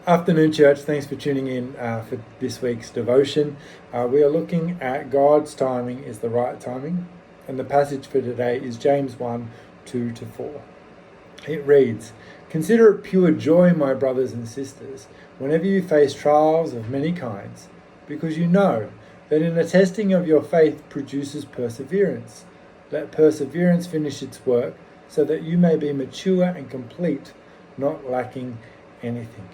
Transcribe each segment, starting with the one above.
Afternoon, church. Thanks for tuning in for this week's devotion. We are looking at God's timing is the right timing, and the passage for today is James 1, 2-4. It reads, "Consider it pure joy, my brothers and sisters, whenever you face trials of many kinds, because you know that in the testing of your faith produces perseverance. Let perseverance finish its work, so that you may be mature and complete, not lacking anything."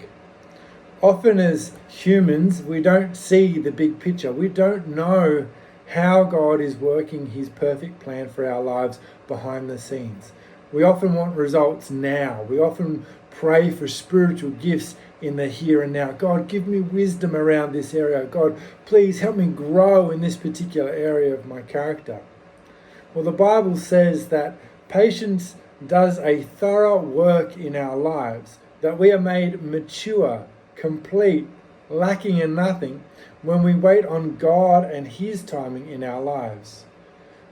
Often as humans, we don't see the big picture. We don't know how God is working his perfect plan for our lives behind the scenes. We often want results now. We often pray for spiritual gifts in the here and now. God, give me wisdom around this area. God, please help me grow in this particular area of my character. Well, the Bible says that patience does a thorough work in our lives, that we are made mature, complete, lacking in nothing when we wait on God and his timing in our lives.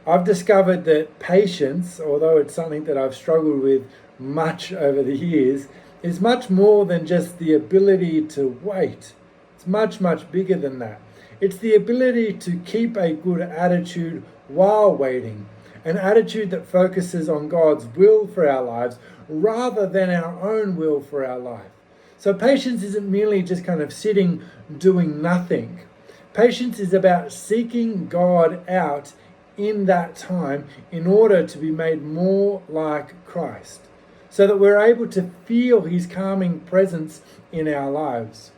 I've discovered that patience, although it's something that I've struggled with much over the years, is much more than just the ability to wait. It's much, much bigger than that. It's the ability to keep a good attitude while waiting, an attitude that focuses on God's will for our lives rather than our own will for our life. So patience isn't merely just kind of sitting, doing nothing. Patience is about seeking God out in that time in order to be made more like Christ, so that we're able to feel his calming presence in our lives.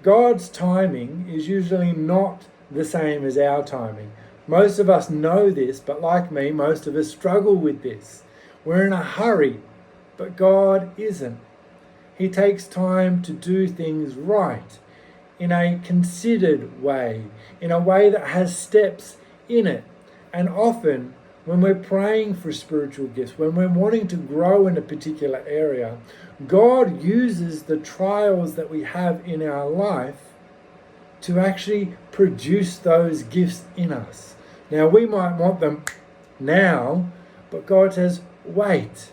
God's timing is usually not the same as our timing. Most of us know this, but like me, most of us struggle with this. We're in a hurry, but God isn't. He takes time to do things right, in a considered way, in a way that has steps in it. And often, when we're praying for spiritual gifts, when we're wanting to grow in a particular area, God uses the trials that we have in our life to actually produce those gifts in us. Now, we might want them now, but God says, wait,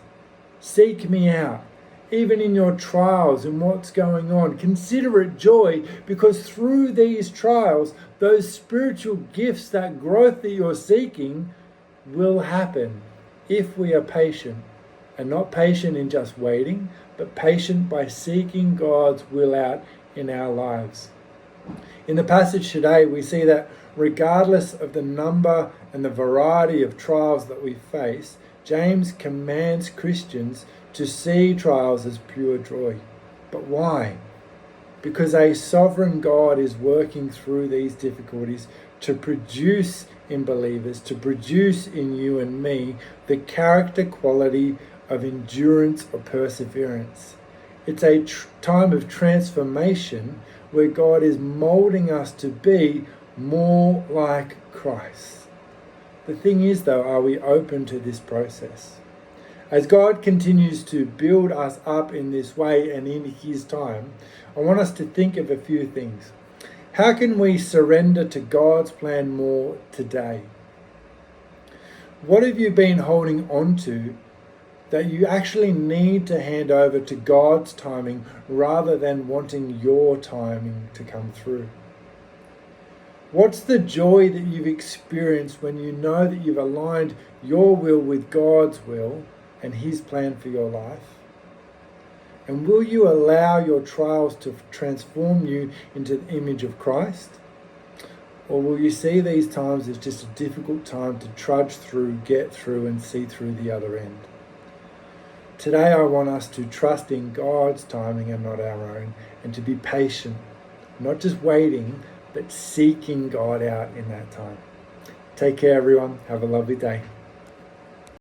seek me out. Even in your trials and what's going on, consider it joy, because through these trials, those spiritual gifts, that growth that you're seeking, will happen if we are patient. And not patient in just waiting, but patient by seeking God's will out in our lives. In the passage today, we see that regardless of the number and the variety of trials that we face, James commands Christians to see trials as pure joy. But why? Because a sovereign God is working through these difficulties to produce in believers, to produce in you and me, the character quality of endurance or perseverance. It's a time of transformation where God is molding us to be more like Christ. The thing is, though, are we open to this process? As God continues to build us up in this way and in his time, I want us to think of a few things. How can we surrender to God's plan more today? What have you been holding on to that you actually need to hand over to God's timing rather than wanting your timing to come through? What's the joy that you've experienced when you know that you've aligned your will with God's will and his plan for your life? And will you allow your trials to transform you into the image of Christ? Or will you see these times as just a difficult time to trudge through, get through, and see through the other end? Today I want us to trust in God's timing and not our own, and to be patient, not just waiting, but seeking God out in that time. Take care, everyone. Have a lovely day.